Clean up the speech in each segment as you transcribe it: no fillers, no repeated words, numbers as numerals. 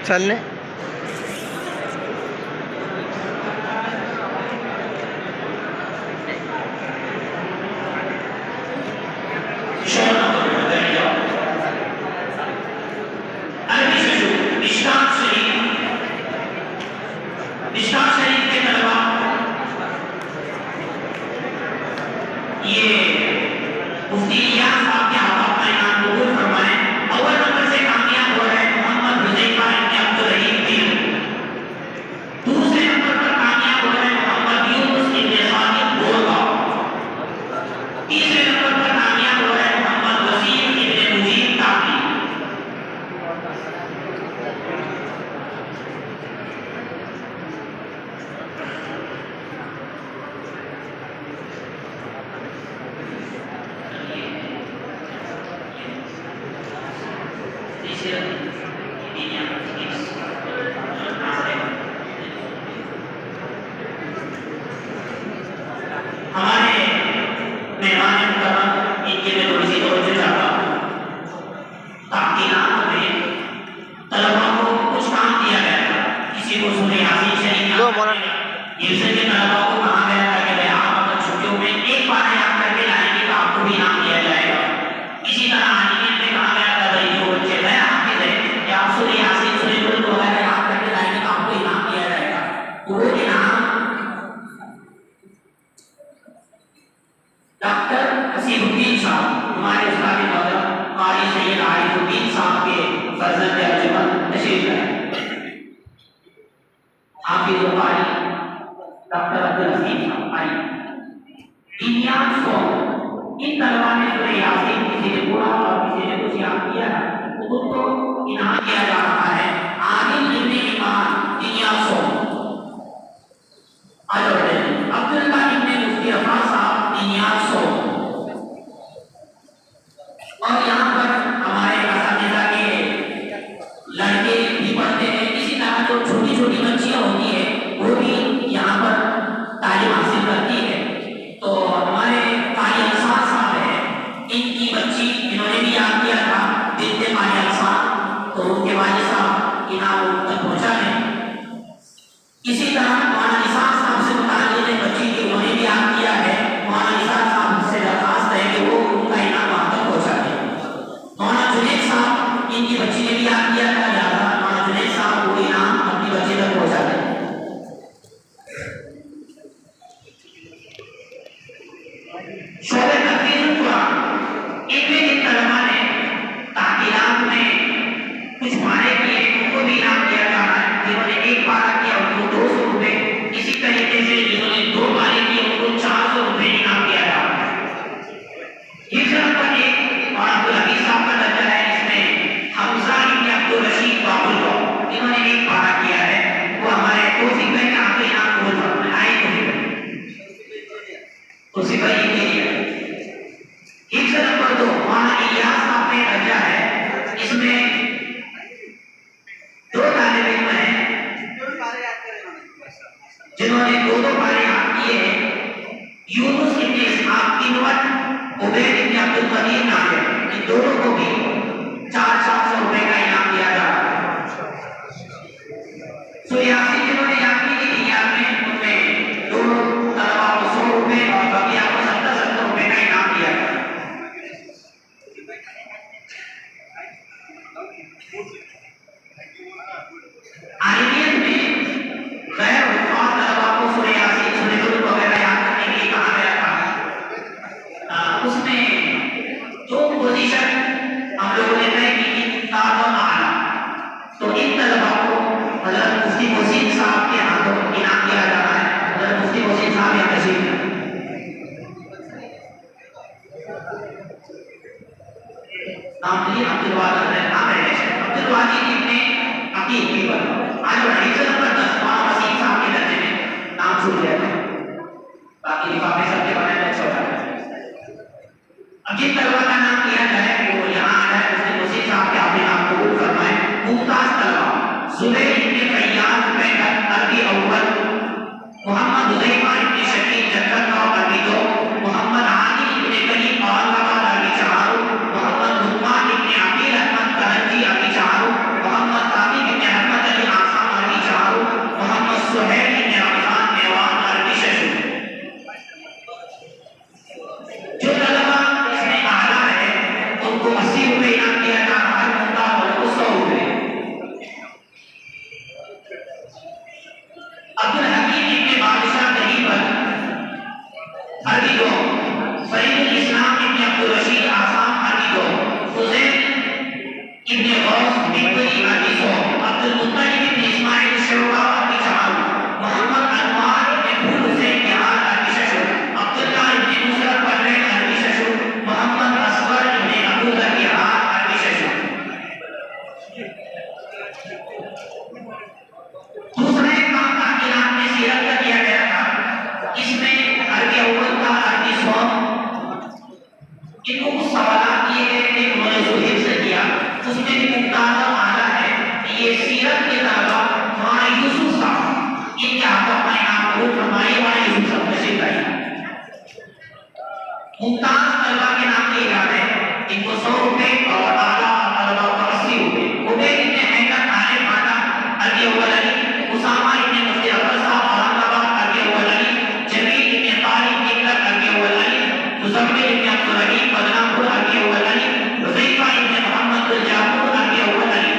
चलने मोहम्मद मुमताज तलबा के नाम से याद है। इनको 100 रुपए और आला तलबा को 80 रुपए। उबैद इब्न हैदर आले माना अरबी अव्वल अली, उसामा इब्न मुफ्ती अब्बास साहब औरंगाबाद अरबी अव्वल अली, जमील इब्न तारिक निकलत अरबी अव्वल अली, मुजम्मिल इब्न अब्दुल रहीम बदनापुर अरबी अव्वल अली, हुज़ैफा इब्न मोहम्मद अल जाफर अरबी अव्वल अली।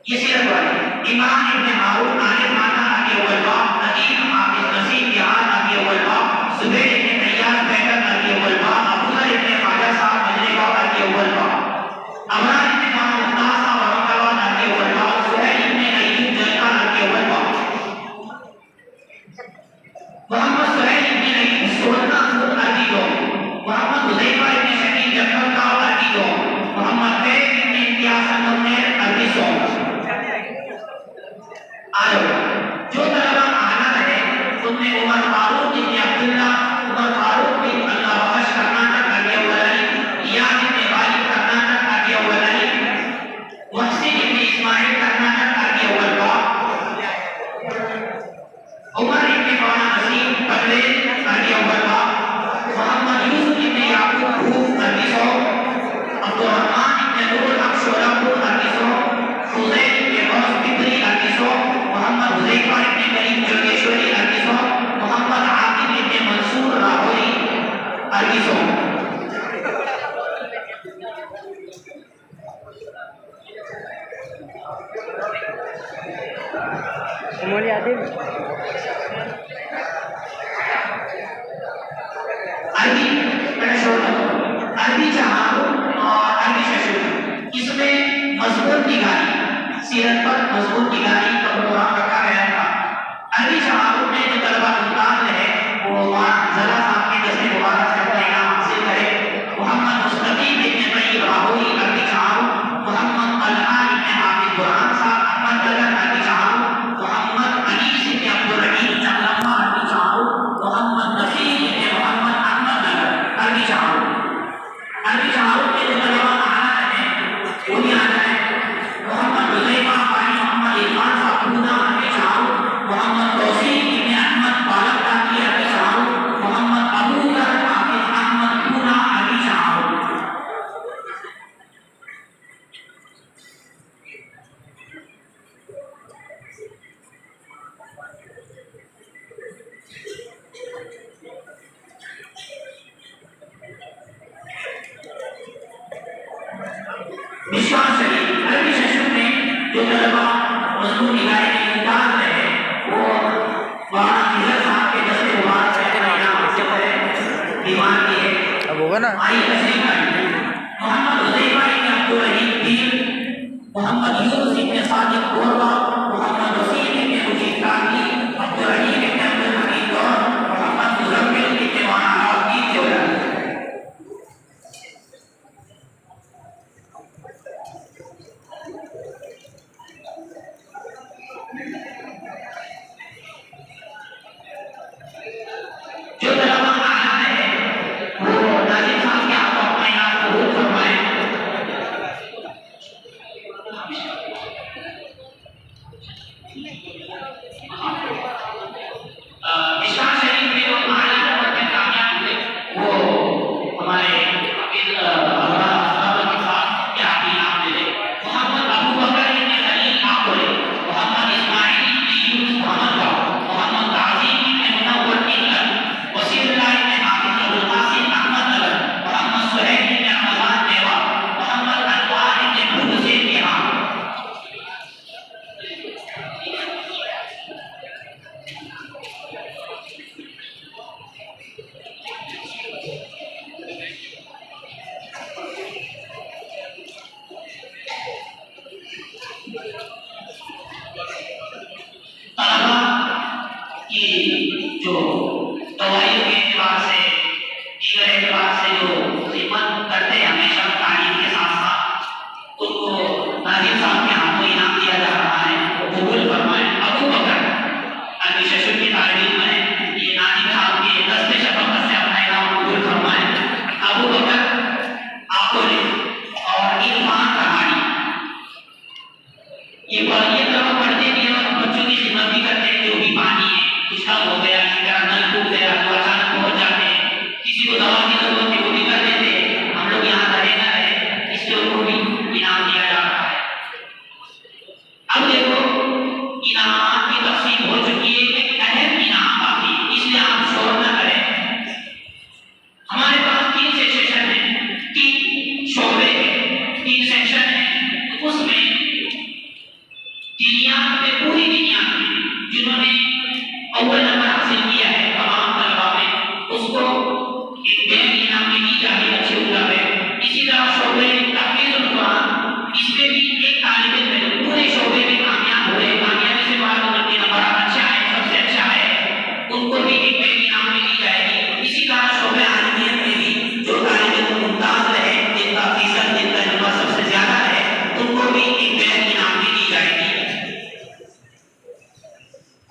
ये सीरत वाले। इमरान इब्न हारून आले माना अरबी अव्वल बाब, नदीम हाफिज नसीब बिहार अरबी अव्वल बाब, सुबैर इब्न तैयार पैटर्न अरबी अव्वल बाब, अबूजर इब्न ख्वाजा साहब मजरेगांव अरबी अव्वल बाब, अमरान इब्न मुमताज साहब औरंगाबाद अरबी अव्वल बाब, सुहैल इब्न अय्यूब जलका अरबी अव्वल बाब, मोहम्मद सुहैल इब्न अय्यूब सोलना अरबी दो, मोहम्मद हुज़ैफा इब्न शकील जफर का अरबी दो, मोहम्मद फैज इब्न इम्तियाज मुन्नेर अरबी सौ। आयो जो तलबा आना रहे उनमें उमर फारूक इब्न अब्दुल्ला, उमर फारूक बिन अल्लाह बख्श कर्नाटक अरबी अव्वल अली, इयाज इब्न गालिब कर्नाटक अरबी अव्वल अली, मुहसिन इब्न इस्माइल कर्नाटक अरबी अव्वल बाब, उमर इब्न मौलाना नसीम पटेल अरबी अव्वल बाब, मोहम्मद यूसुफ इब्न याकूब भूप अरबी सौ, अब्दुर्रहमान इब्न नूर हक शोलापुर अरबी सौ, हुज़ैफ इब्न गौस बिदरी अरबी सौ, मोहम्मद हुज़ैफा इब्न करीम जोगेश्वरी अरबी सौ, मोहम्मद आकिब इब्न मंसूर लाहौरी अरबी सौ। उमर यादिल अरबी अरबी जहारू और अरबी शशु, इसमें मजबूत निगारी, सीरत पर मजबूत निगारी का प्रोग्राम रखा गया था। अरबी जहारू में जो तलबा मुमताज है वो जरा साहब के दस्ते मुबारक से अपना इनाम हासिल करे। मोहम्मद मुस्तकीम इब्न तय्यब राहुरी अरबी जहारू, मोहम्मद तलहा इब्न हाफिज बुरहान साहब अहमद नगर अरबी जहारू, मोहम्मद अनीस इब्न अब्दुल रहीम चकलम्मा अरबी जहारू, मोहम्मद नसीर इब्न मोहम्मद अहमद नगर अरबी जहारू। अरबी जहारू के जो तलबा आना है वो भी आना है। मोहम्मद हुज़ैफा भाई मोहम्मद इरफान साहब पूना अरबी जहारू, मोहम्मद तौसीफ इब्न अहमद बालक ताकी अरबी जहारू, मोहम्मद अबूबकर हाफिज अहमद पूना अरबी जहारू। विश्वास शरीफ अरबी शशु में जो तलबा मजबूत निगाह में मुमताज रहे वो मौलाना इज़्ज़त साहब के दस्ते मुबारक से अपना इनाम हासिल करे। दीवान की है अब होगा ना। आई तस्लीम करें। मोहम्मद हुज़ैफा इब्न अब्दुल रहीम पीर, मोहम्मद यूनुस इब्न सादिक गोरबा, मोहम्मद वसीम इब्न मुजीब काकी, अब्दुल रहीम इब्न अब्दुल हमीद गौर, मोहम्मद मुज़म्मिल इब्न मौलाना रावकीर जोलानी। जो तलबा आना है वो नाज़िम साहब के हाथों अपना इनाम कबूल फरमाएं। विश्वास शरीफ में जो आला नंबर में कामयाब हुए वो हमारे मोहम्मद अबू बकर इब्न खलील आकोरे, मोहम्मद इस्माइल इब्न यूनुस मोहम्मद का, मोहम्मद ताज़ीम इब्न मुनव्वर निकलत, वसीउल्लाह इब्न हाफिज अबुल कासिम अहमद नगर, मोहम्मद सुहैल इब्न रमज़ान मेवा, मोहम्मद अनवार इब्न भूल से बिहार। तलबा की जो दवाइयों के एतबार से दीगर एतबार से जो खिदमत करते हैं हमेशा तालीम के साथ साथ उनको नाज़िम साहब के हाथों इनाम दिया जा रहा है वो कबूल फरमाएं। अबू बकर अरबी शशु की तालीम में ये नाज़िम साहब के दस्ते शफ़क़त से अपना इनाम कबूल फरमाएं। अबू बकर आकोले और इरफान कहानी ये तलबा पढ़ते भी हैं और बच्चों की खिदमत भी करते हैं। जो भी पानी है कुछ कम हो गया, नल टूट गया तो अचानक पहुंच जाते हैं, किसी को जिसको दवा की जरूरत है वो भी कर देते हैं। हम लोग यहाँ रहे ना रहे इसके ऊपर भी इनाम दिया जा रहा है। अब देखो इनाम की तकसीम हो चुकी है, एक अहम इनाम बाकी है, इसलिए आप शोर न करें। हमारे पास 3 सेक्शन है, 3 शोबे हैं, 3 सेक्शन है। तो उसमें दुनिया में, पूरी दुनिया में जिन्होंने अव्वल नंबर हासिल किया है तमाम तलबा में, उसको एक बैग इनाम में दी जाती है अच्छे उम्दा में। इसी तरह शोबे तहफीजुल कुरान, इसमें भी एक तालिब इल्म पूरे शोबे में कामयाब हुए, कामयाबी से बाद उनके नंबर अच्छा है, सबसे अच्छा है, उनको भी एक बैग इनाम में दी जाएगी। इसी तरह शोबे आलमियत में भी जो तालिब इल्म मुमताज रहे, जिनका फीसद, जिनका नंबर सबसे ज्यादा है, उनको भी एक बैग इनाम में दी जाएगी।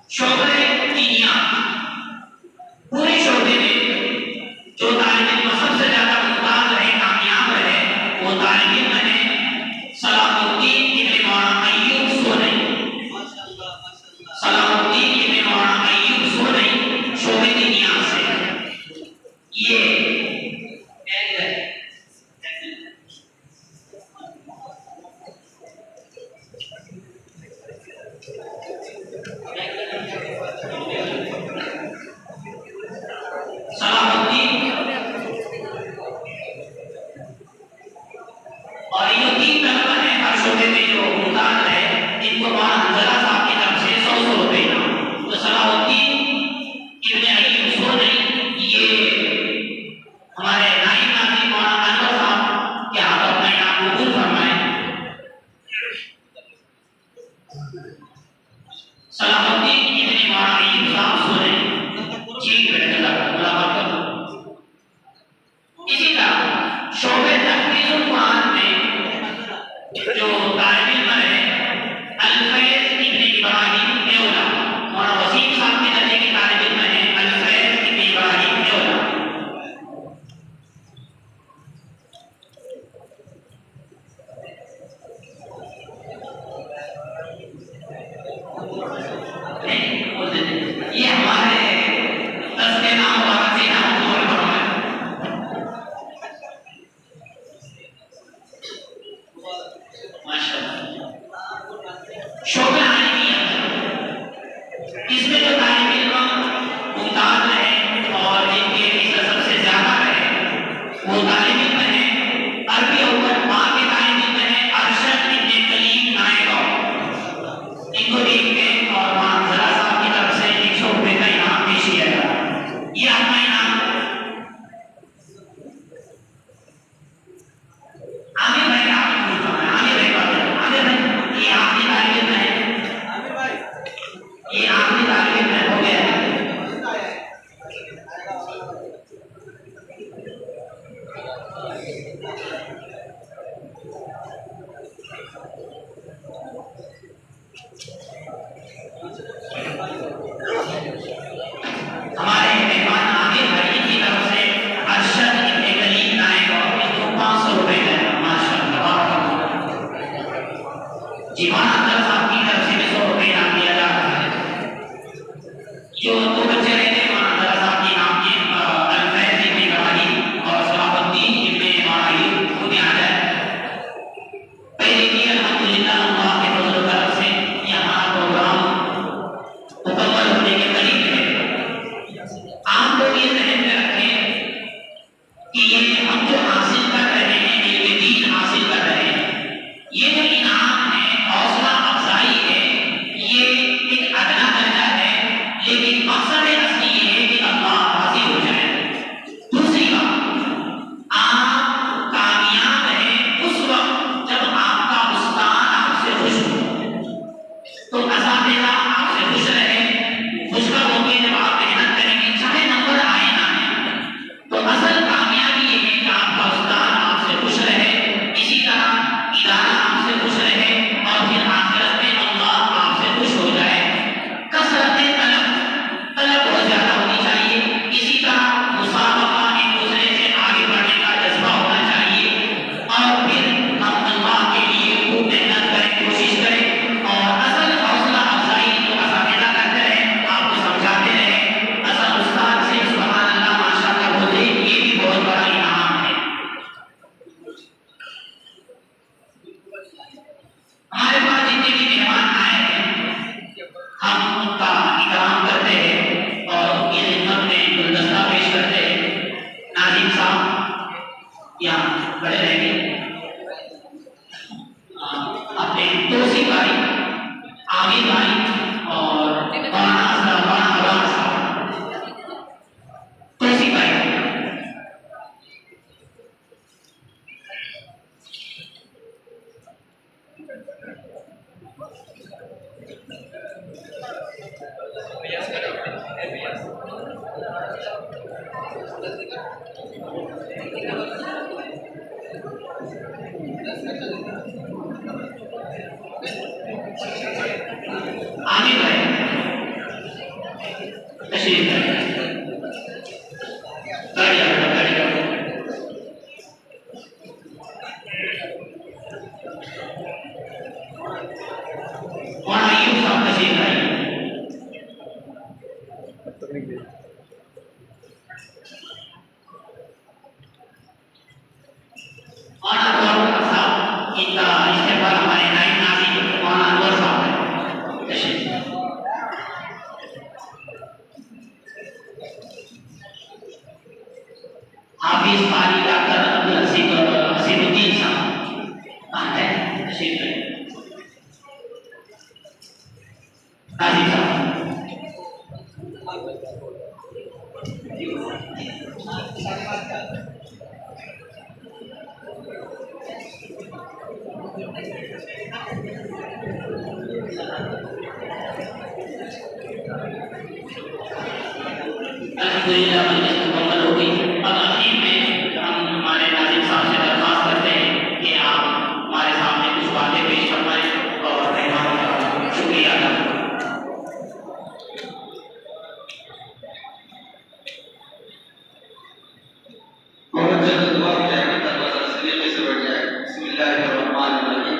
शोबे दुनिया, पूरे शोबे में जो तालिब इल्म सबसे ज्यादा मुमताज रहे, कामयाब रहे, वो तालिब इल्म है सलाहुद्दीन इब्न मौलाना अय्यूब सोनई। सलाहुद्दीन इब्न मौलाना अय्यूब सोनई शोबे दुनिया से। ये सलाहुद्दीन और ये 3 तलबा है हर शोबे में जो मुमताज है, इनको मौलाना हंजला साहब की तरफ से 100 रुपए इनाम। तो सलाहुद्दीन इब्न अय्यूब सोनई ये हमारे नाइब नाज़िम मौलाना अनवर साहब के हाथ अपना इनाम कबूल फरमाए। सलाहुद्दीन इब्न मौलाना अय्यूब साहब सोनई ठीक है, जज़ाकल्लाह खैर। इसी तरह शोबे तहफीजुल कुरान में जो तालिब इल्म है अल-फैज़ इब्न इब्राहिम एवला, मौलाना वसीम साहब के दर्जे के तालिब इल्म है अल-फैज़ इब्न इब्राहिम एवला। ये हमारे दस्ते नाम वाला से नाम कबूल फरमाए। माशाअल्लाह। शोबे आलिमियत, इसमें जो तालिब इल्म मुमताज रहे और जिनके फीसद सबसे ज्यादा रहे, वो तालिब इल्म है अरबी अव्वल माँ के तालिब इल्म है अरशद इब्न कलीम नायक। इनको देखते हैं और वहाँ हंजला साहब की तरफ से 100 रुपए का इनाम पेश किया जाता है। ये अपना इनाम आमिर भाई का आपने कबूल फरमाया। आमिर भाई का, आमिर भाई ये आखिरी तालिब इल्म है, ये आखिरी तालिब इल्म हो गया है। हमारे मेहमान आमिर भाई की तरफ से अरशद इब्न कलीम नायक और इसको 500 रुपए का माशाअल्लाह। जी मौलाना हंजला साहब की तरफ से भी 100 रुपए इनाम दिया जा रहा है। जो 2 बच्चे रहे थे मौलाना हंजला साहब के नाम के अल-फैज़ इब्न इब्राहिम और सलाहुद्दीन इब्न मौलाना अय्यूब, खुद आ जाए। पहले की अल्हम्दुलिल्लाह अल्लाह के फजल करम से ये हमारा प्रोग्राम मुकम्मल होने के करीब है। आप लोग ये ज़हन में रखें कि ये हम जो हासिल कर रहे हैं, इल्म दीन हासिल कर रहे हैं, ये जो इनाम है, हौसला अफजाई है, ये एक अदना दर्जा है, लेकिन मकसद असली ये है कि अल्लाह राज़ी हो जाए। दूसरी बात, आप कामयाब हैं उस वक्त जब आपका उस्ताद आपसे खुश हो, तो असातिज़ा आपसे खुश रहे, खुश का होंगे जब आप मेहनत करेंगे, चाहे नंबर आए ना आए। तो असल कामयाबी ये है कि आपका उस्ताद आपसे खुश रहे, इसी तरह इदारा आपसे खुश रहे और फिर आखिरत में अल्लाह आपसे खुश हो जाए। कसरत तलब बहुत ज्यादा होनी चाहिए। इसी तरह मुसाबका, एक दूसरे से आगे बढ़ने का जज्बा होना चाहिए और फिर हम अल्लाह के लिए खूब मेहनत करें, कोशिश करें। और असल हौसला अफजाई जो असातिज़ा का आमिर भाई और मौलाना असलम मौलाना अवान साहब तौसीफ भाई। आमिर भाई तशरीफ लाइए। गाड़ी आओ, गाड़ी आओ। मौलाना अय्यूब साहब तशरीफ लाइए। मौलाना गौरव साहब इनका इस्तेमाल हमारे नाइब नाज़िम मौलाना अनवर साहब है। तशरीफ हाफिज कारी डॉक्टर अब्दुल हसीनुद्दीन साहब है। तशरीफ लाइए। नाज़िम साहब अल्हम्दुलिल्लाह मजलिस मुकम्मल हो गई। अब आखिर में हम हमारे नाज़िम साहब से दरख्वास्त करते हैं कि आप हमारे सामने कुछ बातें पेश फरमाएं और मेहमानों का शुक्रिया अदा करें। बहुत जल्द दुआ की जाएगी, दरवाजा सलीके से बढ़ जाए। बिस्मिल्लाहिर्रहमानिर्रहीम।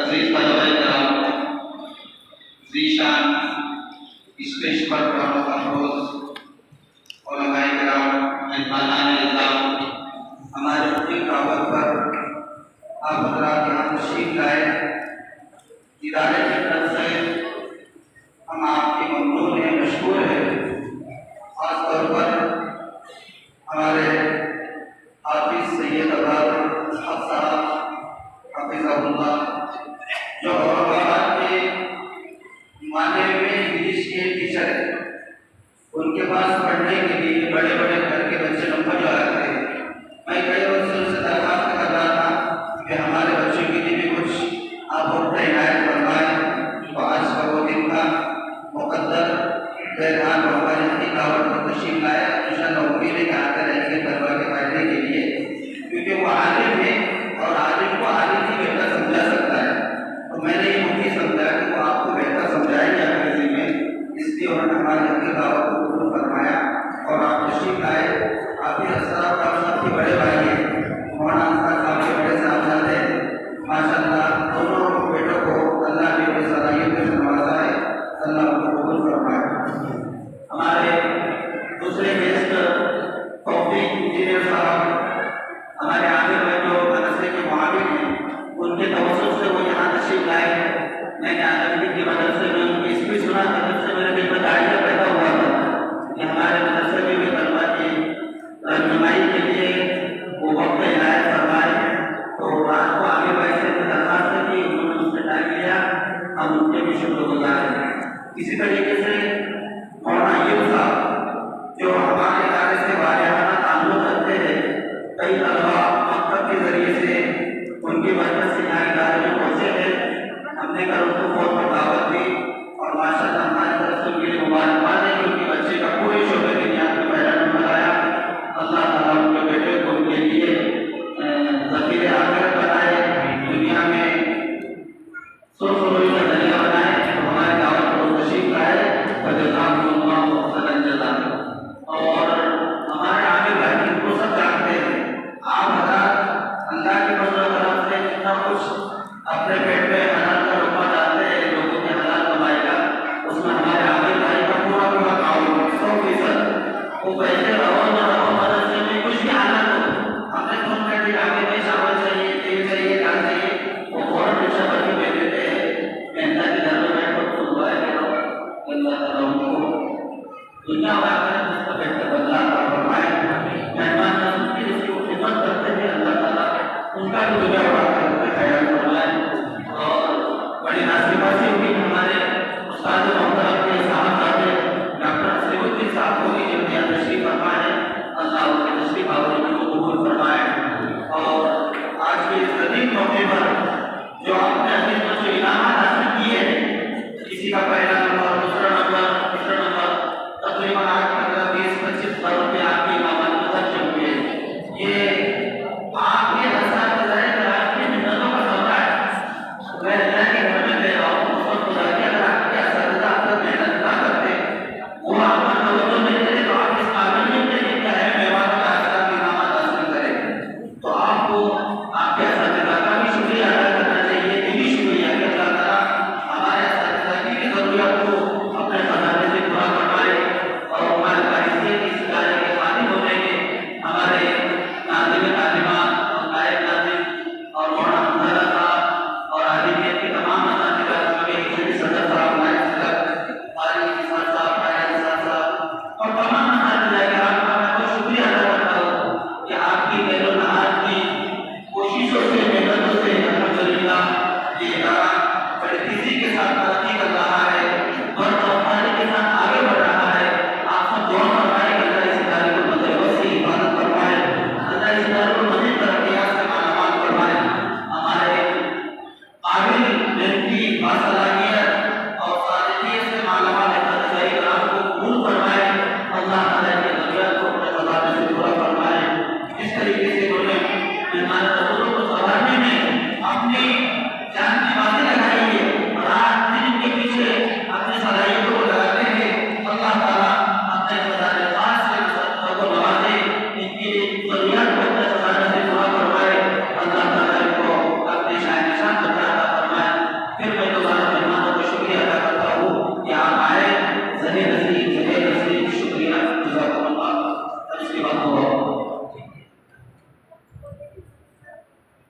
अजीज तलबा किराम, ज़ीशान स्टेज पर अफरोज उलमाए किराम, मेहमानान निज़ाम, हमारे मुफ्ती काबल पर आप हज़रात यहाँ तशरीफ लाए। इदारे की तरफ से हम आपके ममनून हैं, मशकूर हैं। खास तौर पर हमारे हाफिज सैयद अब्बास साहब हाफिज़हुल्लाह, जो औरंगाबाद के माने में इंग्लिश के टीचर हैं, उनके पास पढ़ने के लिए बड़े बड़े घर के बच्चे नंबर जो आते हैं। मैं कई वर्षों से दरख्वास्त कर रहा था कि हमारे बच्चों के लिए भी कुछ आप वक्त इनायत फरमाएं। तो आज का वो दिन था मुक़द्दर बहरहाल हमारे अपनी दावत पर तशरीफ लाया। इंशाअल्लाह उम्मीद है कि आते रहेंगे तलबा के फायदे के लिए, क्योंकि वो आलिम है और आलिम को आलिम ही बेहतर समझा सकता है। तो मैंने ये मुफ्ती समझा कि वो आपको बेहतर समझाएंगे अंग्रेजी में, इसलिए उन्होंने हमारे अपनी दावत को कबूल फरमाया और आप तशरीफ लाए। हाफिज असराफ साहब के बड़े भाई हैं, मौलाना साहब के बड़े साहबजादे हैं। माशाअल्लाह दोनों बेटों को अल्लाह ने अपनी सलाहियत से नवाजा है। अल्लाह उनको कबूल फरमाए। हमारे दूसरे गेस्ट तौफीक इंजीनियर साहब, हमारे आगे में जो मदरसे के मुआविन हैं, उनके तवज्जुह से वो यहाँ तशरीफ लाए हैं। मैंने आदमी की मदरसे में उनकी स्पीच सुना था, जब से मेरे दिल में दायरा पैदा हुआ था कि हमारे मदरसे में भी तलबा की रहनुमाई के लिए वो वक्त इनायत फरमाए। तो रात को आगे भाई से दरख्वास्त की, उन्होंने मुझसे टाइम लिया, हम उनके भी शुक्रगुजार हैं। इसी तरीके से मौलाना अय्यूब साहब, जो हमारे इदारे से वारियाना ताल्लुक़ रखते हैं, कई तलबा मकतब के जरिए से उनकी वजह से यहाँ इदारे में पहुँचे हैं। हमने कल उनको बहुत